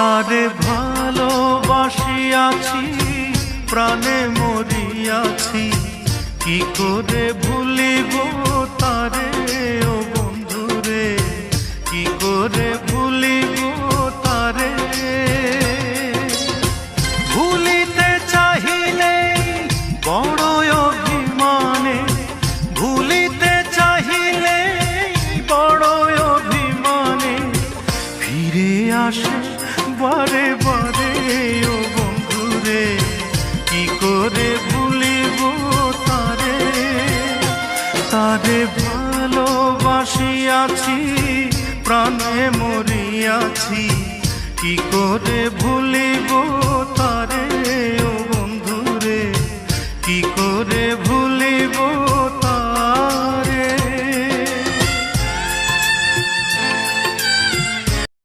তারে ভালোবাসিয়াছি, প্রাণে মরিয়াছি, কি করে ভুলিব তারে ও বন্ধুরে, কি করে ভুলিব তারে। ভুলিতে চাহিলে বড় অভিমানে, ভুলিতে চাহিলে বড় অভিমানে, ফিরে আসে বারে বারে ও বন্ধুরে, কি করে ভুলিব তারে। তারে ভালোবাসিয়াছি, প্রাণে মরিয়াছি, কি করে ভুলিব